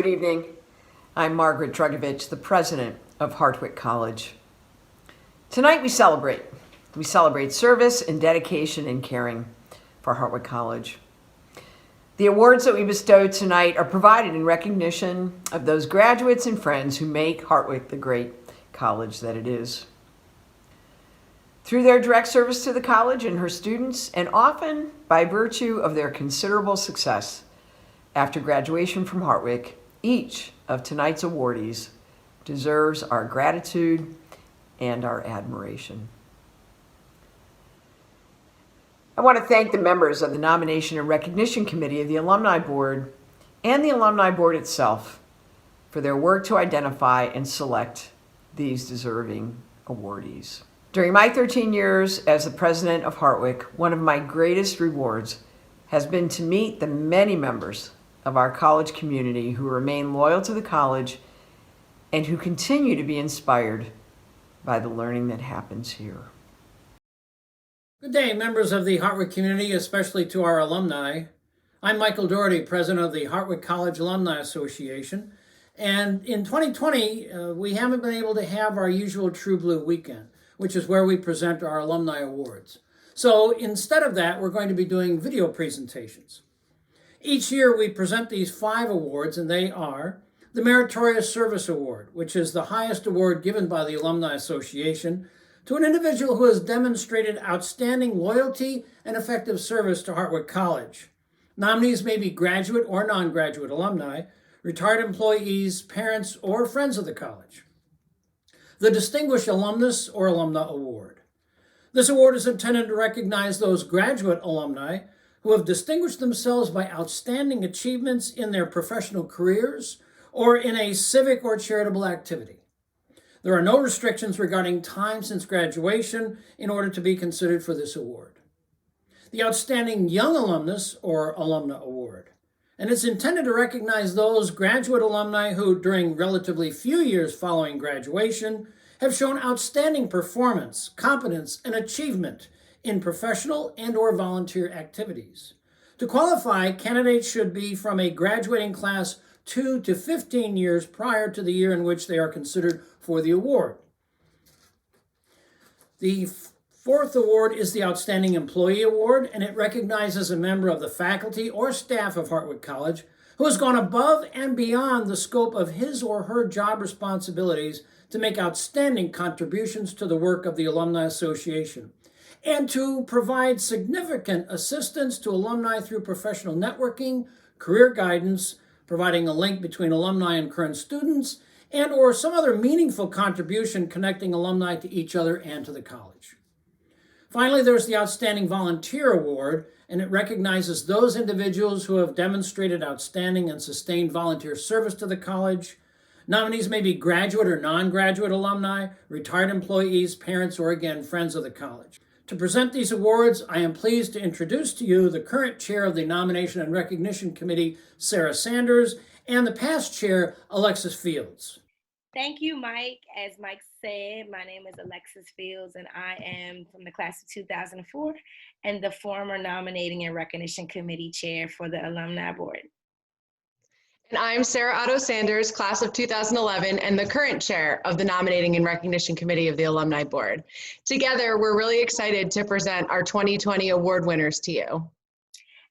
Good evening. I'm Margaret Drugovich, the president of Hartwick College. Tonight we celebrate. We celebrate service and dedication and caring for Hartwick College. The awards that we bestow tonight are provided in recognition of those graduates and friends who make Hartwick the great college that it is. Through their direct service to the college and her students, and often by virtue of their considerable success after graduation from Hartwick, each of tonight's awardees deserves our gratitude and our admiration. I want to thank the members of the Nomination and Recognition Committee of the Alumni Board and the Alumni Board itself for their work to identify and select these deserving awardees. During my 13 years as the president of Hartwick, one of my greatest rewards has been to meet the many members of our college community who remain loyal to the college and who continue to be inspired by the learning that happens here. Good day, members of the Heartwork community, especially to our alumni. I'm Michael Dottie, president of the Hartwick College Alumni Association. And in 2020, we haven't been able to have our usual True Blue weekend, which is where we present our Alumni Awards. So instead of that, we're going to be doing video presentations. Each year we present these 5 awards, and they are the Meritorious Service Award, which is the highest award given by the Alumni Association to an individual who has demonstrated outstanding loyalty and effective service to Hartwick College. Nominees may be graduate or non-graduate alumni, retired employees, parents, or friends of the college. The Distinguished Alumnus or Alumna Award. This award is intended to recognize those graduate alumni who have distinguished themselves by outstanding achievements in their professional careers or in a civic or charitable activity. There are no restrictions regarding time since graduation in order to be considered for this award. The Outstanding Young Alumnus or Alumna Award. And it's intended to recognize those graduate alumni who, during relatively few years following graduation, have shown outstanding performance, competence, and achievement in professional and or volunteer activities. To qualify, candidates should be from a graduating class 2 to 15 years prior to the year in which they are considered for the award. The 4th award is the Outstanding Employee Award, and it recognizes a member of the faculty or staff of Hartwick College who has gone above and beyond the scope of his or her job responsibilities to make outstanding contributions to the work of the Alumni Association, and to provide significant assistance to alumni through professional networking, career guidance, providing a link between alumni and current students, and or some other meaningful contribution connecting alumni to each other and to the college. Finally, there's the Outstanding Volunteer Award, and it recognizes those individuals who have demonstrated outstanding and sustained volunteer service to the college. Nominees may be graduate or non-graduate alumni, retired employees, parents, or again, friends of the college. To present these awards, I am pleased to introduce to you the current chair of the Nomination and Recognition Committee, Sarah Sanders, and the past chair, Alexis Fields. Thank you, Mike. As Mike said, my name is Alexis Fields, and I am from the class of 2004 and the former Nominating and Recognition Committee chair for the Alumni Board. And I'm Sarah Otto Sanders, class of 2011, and the current chair of the Nominating and Recognition Committee of the Alumni Board. Together, we're really excited to present our 2020 award winners to you.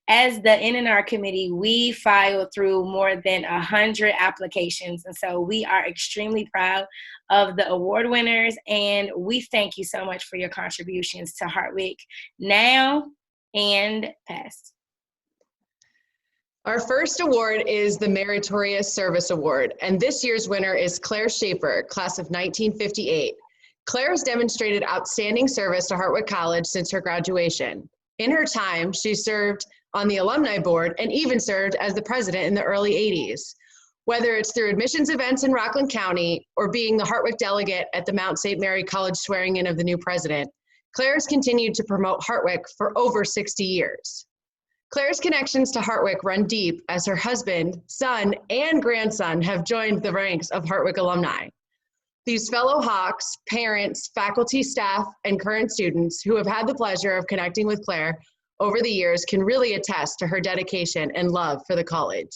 As the NNR committee, we filed through more than 100 applications, and so we are extremely proud of the award winners, and we thank you so much for your contributions to Hartwick now and past. Our first award is the Meritorious Service Award, and this year's winner is Claire Schaper, class of 1958. Claire has demonstrated outstanding service to Hartwick College since her graduation. In her time, she served on the Alumni Board and even served as the president in the early 80s. Whether it's through admissions events in Rockland County or being the Hartwick delegate at the Mount St. Mary College swearing in of the new president, Claire has continued to promote Hartwick for over 60 years. Claire's connections to Hartwick run deep as her husband, son, and grandson have joined the ranks of Hartwick alumni. These fellow Hawks, parents, faculty, staff, and current students who have had the pleasure of connecting with Claire over the years can really attest to her dedication and love for the college.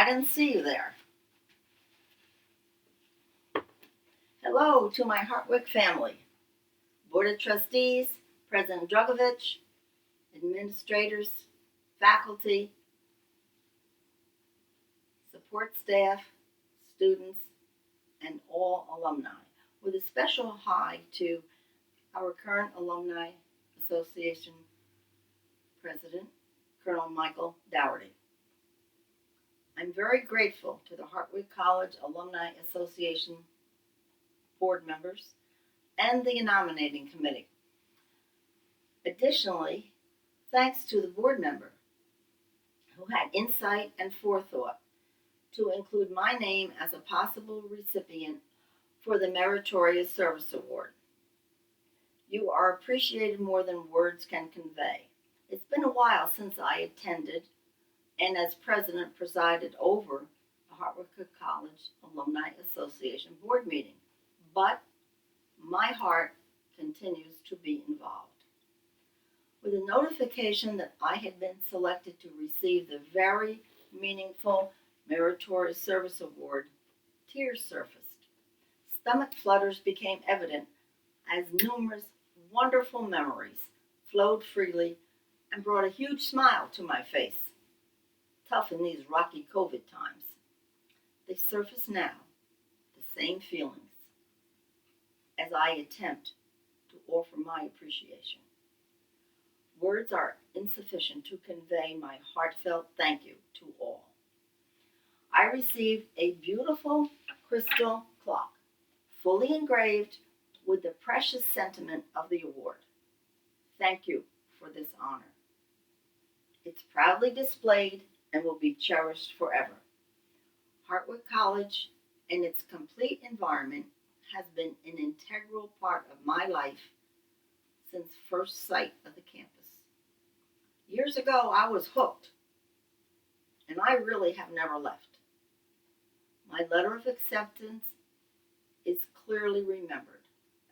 I didn't see you there. Hello to my Heartwick family, Board of Trustees, President Drugovich, administrators, faculty, support staff, students, and all alumni, with a special hi to our current Alumni Association President, Colonel Michael Dougherty. I'm very grateful to the Hartwick College Alumni Association board members and the nominating committee. Additionally, thanks to the board member who had insight and forethought to include my name as a possible recipient for the Meritorious Service Award. You are appreciated more than words can convey. It's been a while since I attended and as president presided over the Hartwick College Alumni Association board meeting, but my heart continues to be involved. With a notification that I had been selected to receive the very meaningful Meritorious Service Award, tears surfaced. Stomach flutters became evident as numerous wonderful memories flowed freely and brought a huge smile to my face. Tough in these rocky COVID times. They surface now, the same feelings, as I attempt to offer my appreciation. Words are insufficient to convey my heartfelt thank you to all. I received a beautiful crystal clock, fully engraved with the precious sentiment of the award. Thank you for this honor. It's proudly displayed and will be cherished forever. Hartwick College and its complete environment has been an integral part of my life since first sight of the campus. Years ago, I was hooked, and I really have never left. My letter of acceptance is clearly remembered,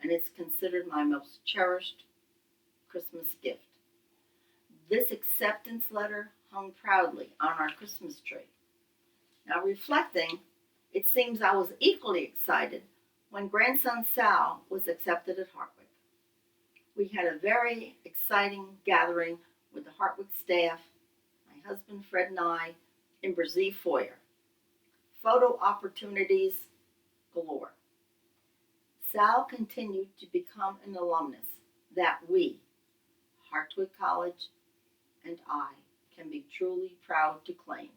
and it's considered my most cherished Christmas gift. This acceptance letter hung proudly on our Christmas tree. Now reflecting, it seems I was equally excited when grandson Sal was accepted at Hartwick. We had a very exciting gathering with the Hartwick staff, my husband Fred and I, in Brzee Foyer. Photo opportunities galore. Sal continued to become an alumnus that we, Hartwick College, and I can be truly proud to claim.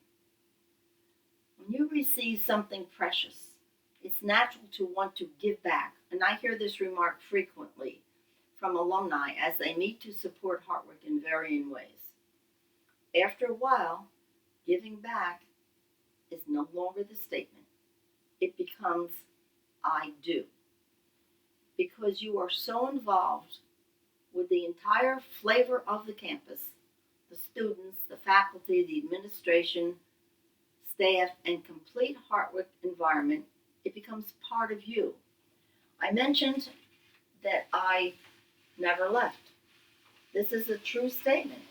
When you receive something precious, it's natural to want to give back, and I hear this remark frequently from alumni as they meet to support Hartwick in varying ways. After a while, giving back is no longer the statement. It becomes, I do. Because you are so involved with the entire flavor of the campus, the students, the faculty, the administration, staff, and complete Hartwick environment, it becomes part of you. I mentioned that I never left. This is a true statement.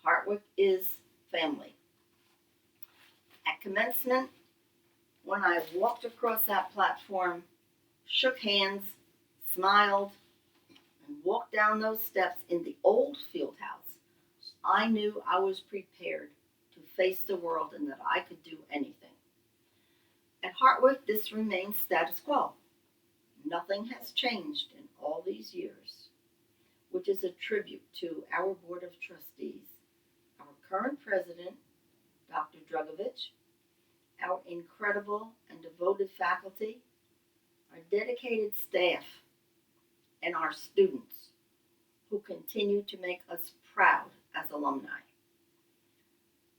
Hartwick is family. At commencement, when I walked across that platform, shook hands, smiled, and walked down those steps in the old field house, I knew I was prepared to face the world and that I could do anything. At Hartwick, this remains status quo. Nothing has changed in all these years, which is a tribute to our Board of Trustees, our current president, Dr. Drugovich, our incredible and devoted faculty, our dedicated staff, and our students who continue to make us proud as alumni.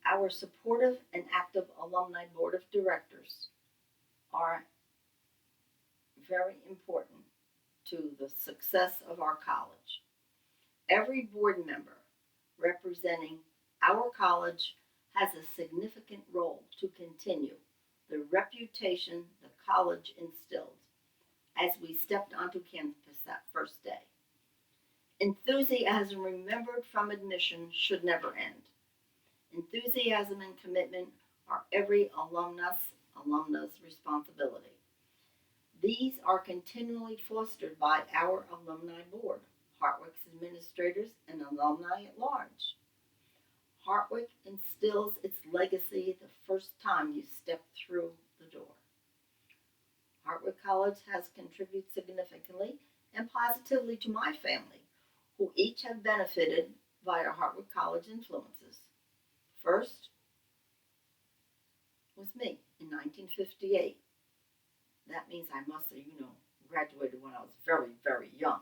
Our supportive and active alumni board of directors are very important to the success of our college. Every board member representing our college has a significant role to continue the reputation the college instilled as we stepped onto campus that first day. Enthusiasm remembered from admission should never end. Enthusiasm and commitment are every alumna's responsibility. These are continually fostered by our alumni board, Hartwick's administrators, and alumni at large. Hartwick instills its legacy the first time you step through the door. Hartwick College has contributed significantly and positively to my family, who each have benefited via Hartwick College influences. First was me in 1958. That means I must have, graduated when I was very, very young.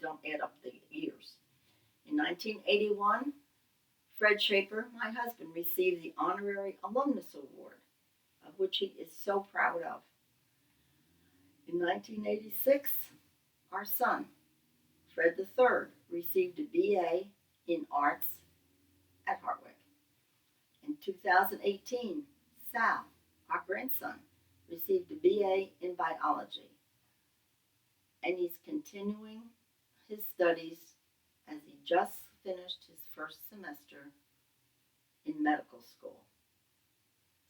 Don't add up the years. In 1981, Fred Schaper, my husband, received the Honorary Alumnus Award, of which he is so proud of. In 1986, our son, Fred III, received a BA in Arts at Hartwick. In 2018, Sal, our grandson, received a BA in Biology, and he's continuing his studies as he just finished his first semester in medical school.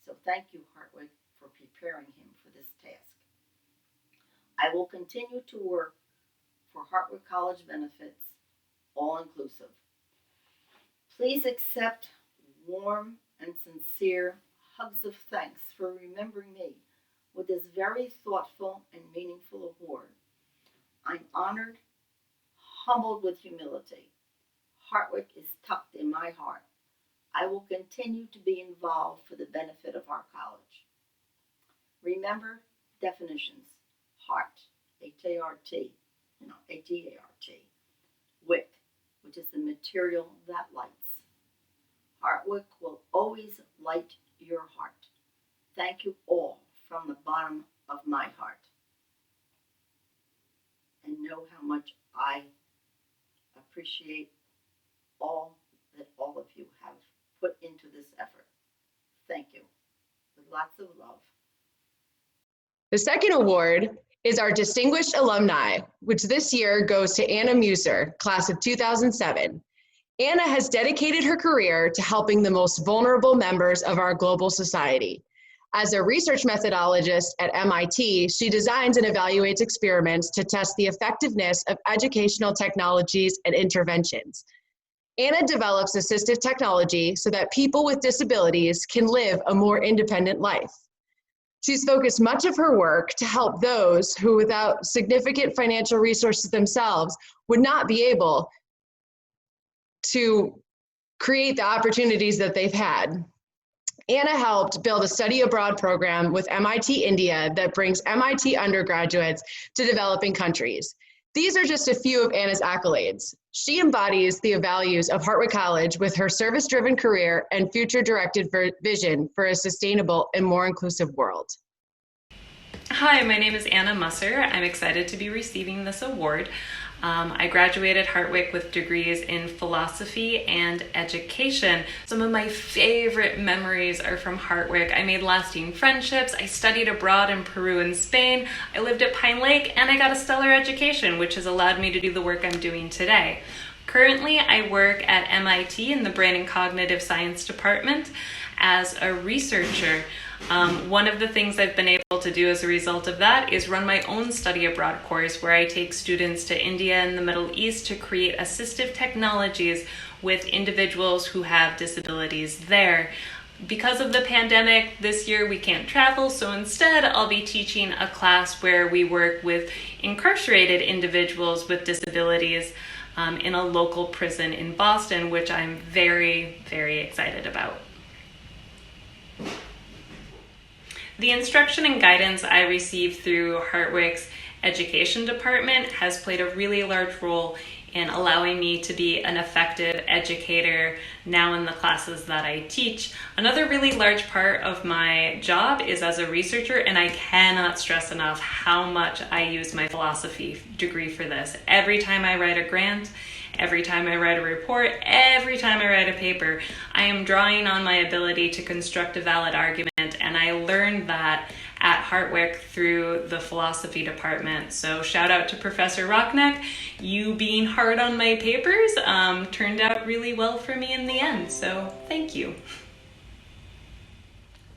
So thank you, Hartwick, for preparing him for this task. I will continue to work for Hartwick College benefits, all inclusive. Please accept warm and sincere hugs of thanks for remembering me with this very thoughtful and meaningful award. I'm honored, humbled with humility. Hartwick is tucked in my heart. I will continue to be involved for the benefit of our college. Remember definitions. Heart, H-A-R-T, H-E-A-R-T. Wick, which is the material that lights. Hartwick will always light your heart. Thank you all from the bottom of my heart. And know how much I appreciate all that all of you have put into this effort. Thank you. With lots of love. The second award is our Distinguished Alumni, which this year goes to Anna Musser, class of 2007. Anna has dedicated her career to helping the most vulnerable members of our global society. As a research methodologist at MIT, she designs and evaluates experiments to test the effectiveness of educational technologies and interventions. Anna develops assistive technology so that people with disabilities can live a more independent life. She's focused much of her work to help those who, without significant financial resources themselves, would not be able to create the opportunities that they've had. Anna helped build a study abroad program with MIT India that brings MIT undergraduates to developing countries. These are just a few of Anna's accolades. She embodies the values of Hartwick College with her service-driven career and future-directed vision for a sustainable and more inclusive world. Hi, my name is Anna Musser. I'm excited to be receiving this award. I graduated Hartwick with degrees in philosophy and education. Some of my favorite memories are from Hartwick. I made lasting friendships. I studied abroad in Peru and Spain. I lived at Pine Lake, and I got a stellar education, which has allowed me to do the work I'm doing today. Currently, I work at MIT in the Brain and Cognitive Science Department as a researcher. One of the things I've been able to do as a result of that is run my own study abroad course where I take students to India and the Middle East to create assistive technologies with individuals who have disabilities there. Because of the pandemic, this year we can't travel, so instead I'll be teaching a class where we work with incarcerated individuals with disabilities in a local prison in Boston, which I'm very, very excited about. The instruction and guidance I received through Hartwick's education department has played a really large role in allowing me to be an effective educator now in the classes that I teach. Another really large part of my job is as a researcher, and I cannot stress enough how much I use my philosophy degree for this. Every time I write a grant, every time I write a report, every time I write a paper, I am drawing on my ability to construct a valid argument, and I learned that at Hartwick through the philosophy department. So shout out to Professor Rockneck. You being hard on my papers turned out really well for me in the end, so thank you.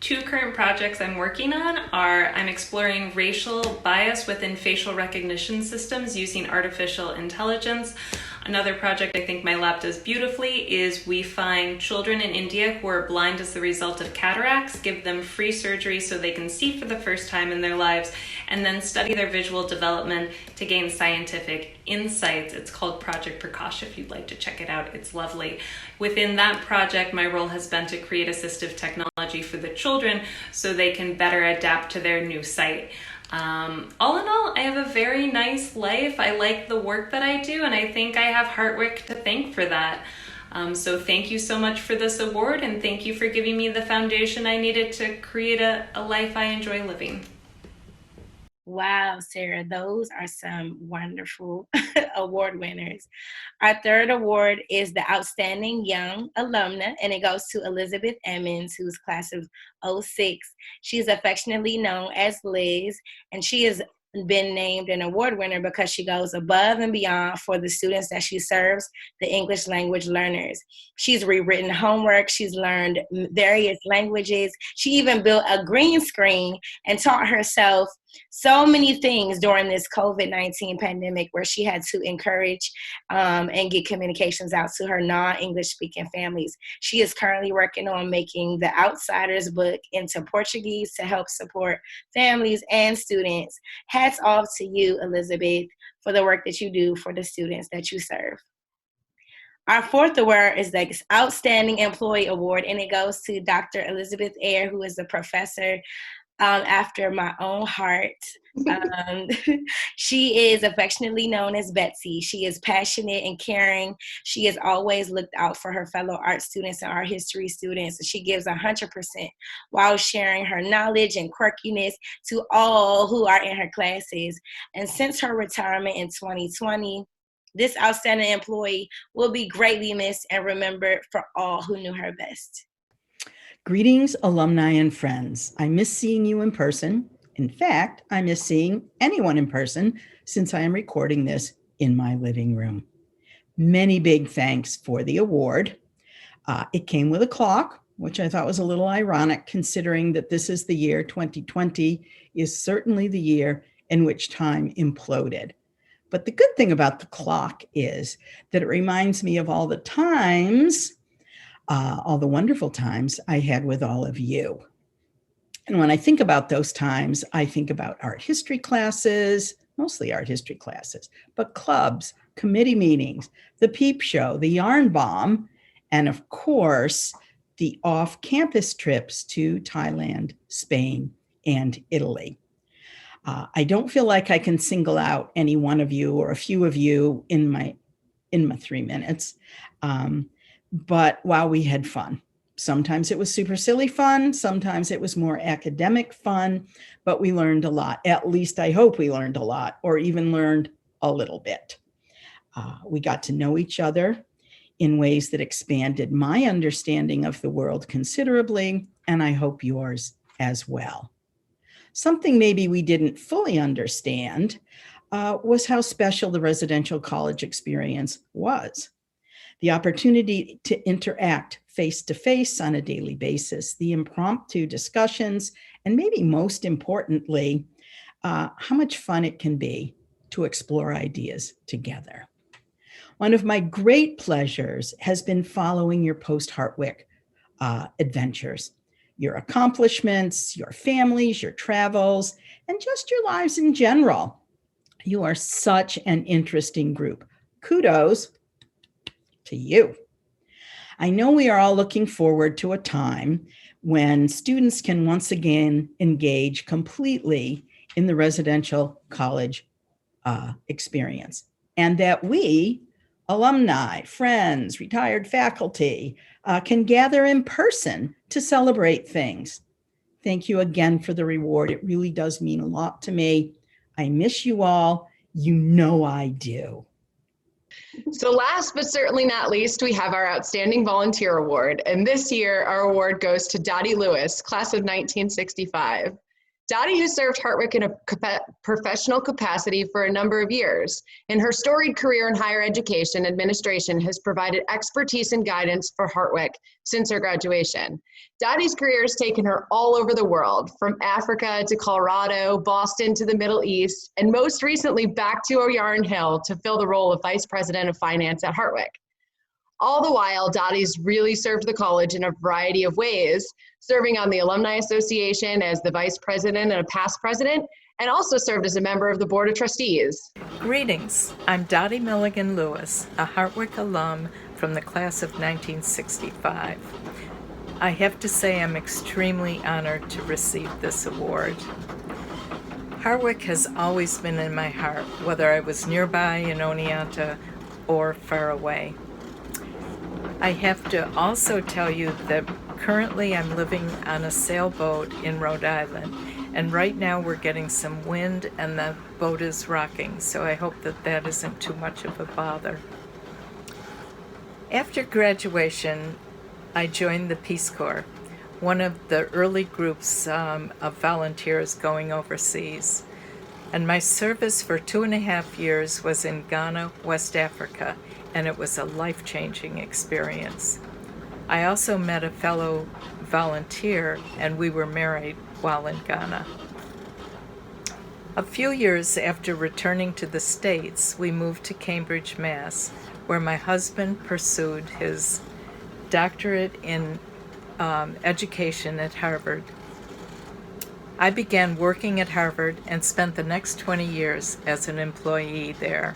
Two current projects I'm working on are I'm exploring racial bias within facial recognition systems using artificial intelligence. Another project I think my lab does beautifully is we find children in India who are blind as the result of cataracts, give them free surgery so they can see for the first time in their lives, and then study their visual development to gain scientific insights. It's called Project Prakash if you'd like to check it out. It's lovely. Within that project, my role has been to create assistive technology for the children so they can better adapt to their new sight. All in all, I have a very nice life. I like the work that I do, and I think I have Heartwork to thank for that. So thank you so much for this award, and thank you for giving me the foundation I needed to create a life I enjoy living. Wow, Sarah, those are some wonderful award winners. Our third award is the Outstanding Young Alumna, and it goes to Elizabeth Emmons, who's class of 06. She's affectionately known as Liz, and she has been named an award winner because she goes above and beyond for the students that she serves, the English language learners. She's rewritten homework. She's learned various languages. She even built a green screen and taught herself so many things during this COVID-19 pandemic, where she had to encourage and get communications out to her non-English speaking families. She is currently working on making the Outsiders book into Portuguese to help support families and students. Hats off to you, Elizabeth, for the work that you do for the students that you serve. Our fourth award is the Outstanding Employee Award, and it goes to Dr. Elizabeth Ayer, who is a professor after my own heart. She is affectionately known as Betsy. She is passionate and caring. She has always looked out for her fellow art students and art history students. She gives 100% while sharing her knowledge and quirkiness to all who are in her classes. And since her retirement in 2020, this outstanding employee will be greatly missed and remembered for all who knew her best. Greetings, alumni and friends. I miss seeing you in person. In fact, I miss seeing anyone in person since I am recording this in my living room. Many big thanks for the award. It came with a clock, which I thought was a little ironic considering that this is the year 2020 is certainly the year in which time imploded. But the good thing about the clock is that it reminds me of all the times all the wonderful times I had with all of you. And when I think about those times, I think about art history classes, mostly art history classes, but clubs, committee meetings, the peep show, the yarn bomb, and of course, the off-campus trips to Thailand, Spain, and Italy. I don't feel like I can single out any one of you or a few of you in my 3 minutes. But wow, we had fun. Sometimes it was super silly fun. Sometimes it was more academic fun, but we learned a lot. At least I hope we learned a lot, or even learned a little bit. We got to know each other in ways that expanded my understanding of the world considerably, and I hope yours as well. Something maybe we didn't fully understand was how special the residential college experience was. The opportunity to interact face-to-face on a daily basis, the impromptu discussions, and maybe most importantly, how much fun it can be to explore ideas together. One of my great pleasures has been following your post-Hartwick adventures, your accomplishments, your families, your travels, and just your lives in general. You are such an interesting group. Kudos to you. I know we are all looking forward to a time when students can once again engage completely in the residential college experience, and that we, alumni, friends, retired faculty, can gather in person to celebrate things. Thank you again for the reward. It really does mean a lot to me. I miss you all. You know I do. So last but certainly not least, we have our Outstanding Volunteer Award. And this year, our award goes to Dottie Lewis, class of 1965. Dottie has served Hartwick in a professional capacity for a number of years, and her storied career in higher education administration has provided expertise and guidance for Hartwick since her graduation. Dottie's career has taken her all over the world, from Africa to Colorado, Boston to the Middle East, and most recently back to O'Yarn Hill to fill the role of Vice President of Finance at Hartwick. All the while, Dottie's really served the college in a variety of ways, serving on the Alumni Association as the vice president and a past president, and also served as a member of the Board of Trustees. Greetings, I'm Dottie Milligan Lewis, a Hartwick alum from the class of 1965. I have to say I'm extremely honored to receive this award. Hartwick has always been in my heart, whether I was nearby in Oneonta or far away. I have to also tell you that currently I'm living on a sailboat in Rhode Island, and right now we're getting some wind and the boat is rocking, so I hope that that isn't too much of a bother. After graduation, I joined the Peace Corps, one of the early groups of volunteers going overseas. And my service for 2.5 years was in Ghana, West Africa, and it was a life-changing experience. I also met a fellow volunteer, and we were married while in Ghana. A few years after returning to the States, we moved to Cambridge, Mass., where my husband pursued his doctorate in education at Harvard. I began working at Harvard and spent the next 20 years as an employee there.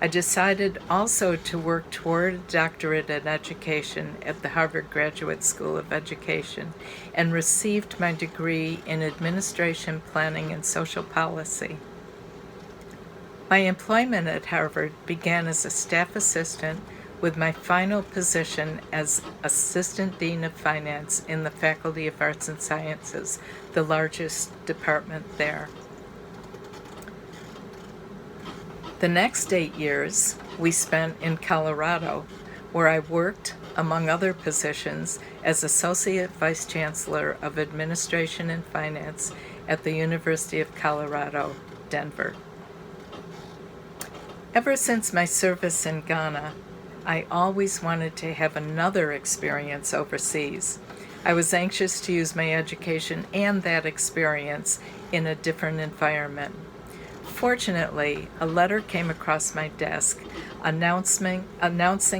I decided also to work toward a doctorate in education at the Harvard Graduate School of Education and received my degree in administration, planning, and social policy. My employment at Harvard began as a staff assistant with my final position as Assistant Dean of Finance in the Faculty of Arts and Sciences, the largest department there. The next 8 years we spent in Colorado, where I worked, among other positions, as Associate Vice Chancellor of Administration and Finance at the University of Colorado, Denver. Ever since my service in Ghana, I always wanted to have another experience overseas. I was anxious to use my education and that experience in a different environment. Fortunately, a letter came across my desk announcing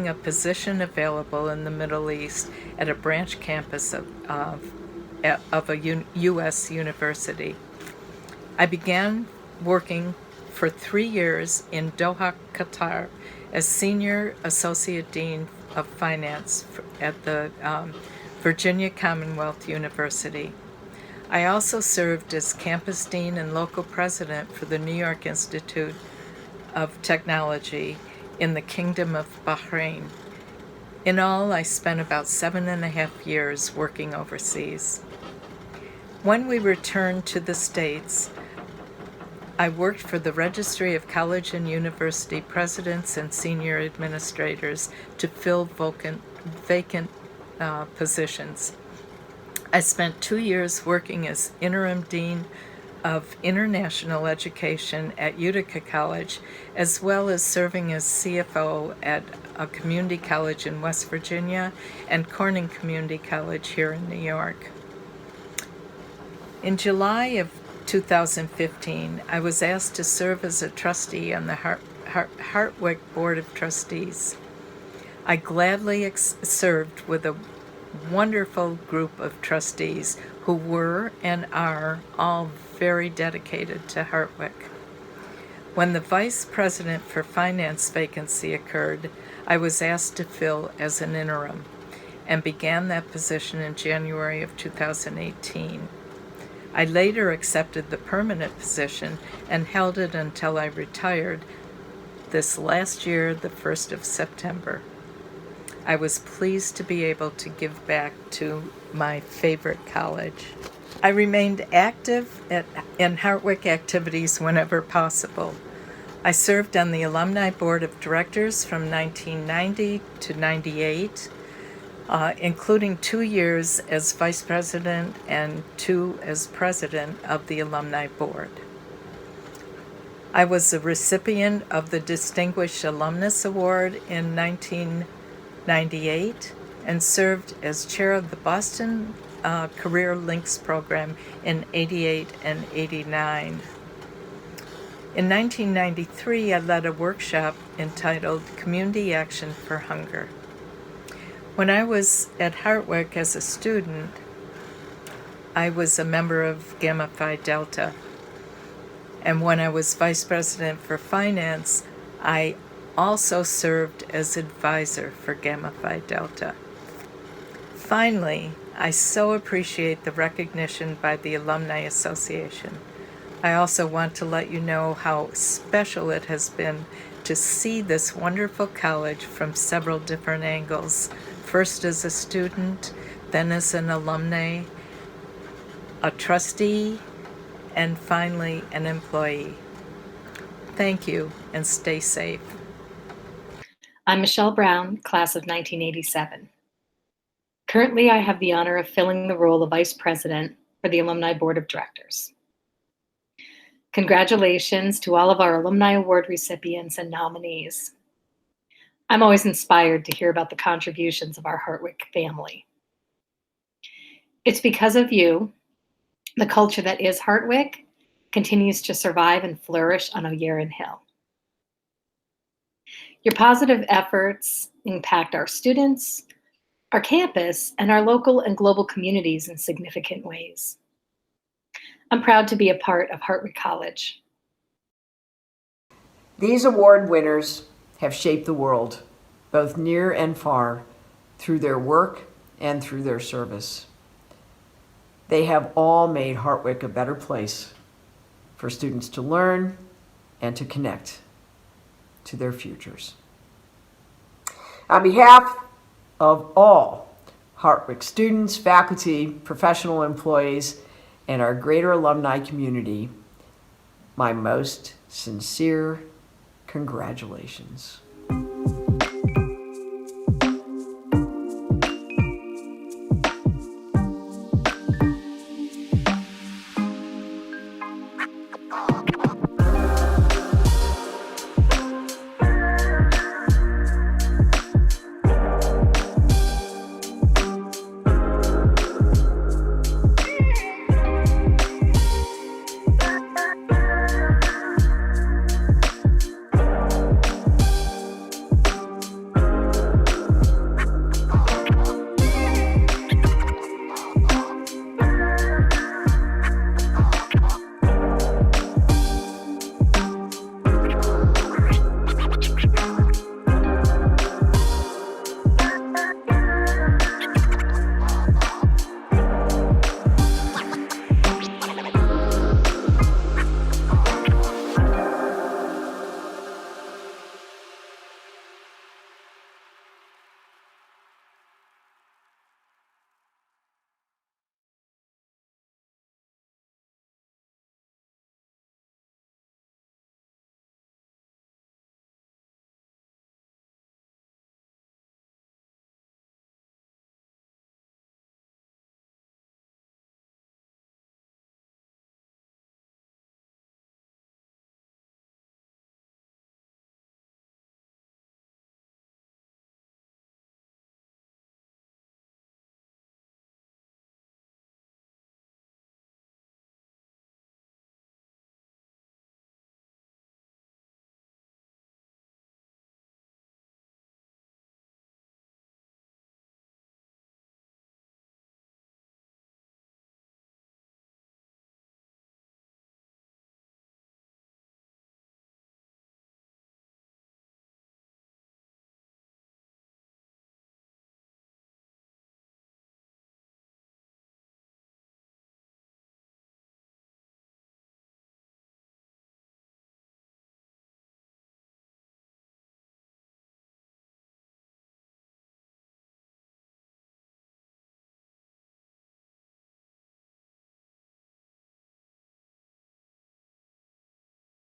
a position available in the Middle East at a branch campus of a U.S. university. I began working for 3 years in Doha, Qatar, as Senior Associate Dean of Finance at the Virginia Commonwealth University. I also served as campus dean and local president for the New York Institute of Technology in the Kingdom of Bahrain. In all, I spent about 7.5 years working overseas. When we returned to the States, I worked for the Registry of College and University Presidents and Senior Administrators to fill vacant positions. I spent 2 years working as interim dean of international education at Utica College, as well as serving as CFO at a community college in West Virginia and Corning Community College here in New York. In July of 2015, I was asked to serve as a trustee on the Heartwork Board of Trustees. I gladly served with a wonderful group of trustees who were and are all very dedicated to Hartwick. When the Vice President for Finance vacancy occurred, I was asked to fill as an interim and began that position in January of 2018. I later accepted the permanent position and held it until I retired this last year, the 1st of September. I was pleased to be able to give back to my favorite college. I remained active in Heartwork activities whenever possible. I served on the Alumni Board of Directors from 1990 to 98. including 2 years as vice president and 2 as president of the Alumni Board. I was a recipient of the Distinguished Alumnus Award in 1998 and served as chair of the Boston Career Links program in 88 and 89. In 1993, I led a workshop entitled Community Action for Hunger. When I was at Heartwork as a student, I was a member of Gamma Phi Delta. And when I was vice president for finance, I also served as advisor for Gamma Phi Delta. Finally, I so appreciate the recognition by the Alumni Association. I also want to let you know how special it has been to see this wonderful college from several different angles. First as a student, then as an alumni, a trustee, and finally an employee. Thank you and stay safe. I'm Michelle Brown, class of 1987. Currently, I have the honor of filling the role of Vice President for the Alumni Board of Directors. Congratulations to all of our Alumni Award recipients and nominees. I'm always inspired to hear about the contributions of our Hartwick family. It's because of you, the culture that is Hartwick continues to survive and flourish on Ayer and Hill. Your positive efforts impact our students, our campus, and our local and global communities in significant ways. I'm proud to be a part of Hartwick College. These award winners have shaped the world, both near and far, through their work and through their service. They have all made Hartwick a better place for students to learn and to connect to their futures. On behalf of all Hartwick students, faculty, professional employees, and our greater alumni community, my most sincere congratulations.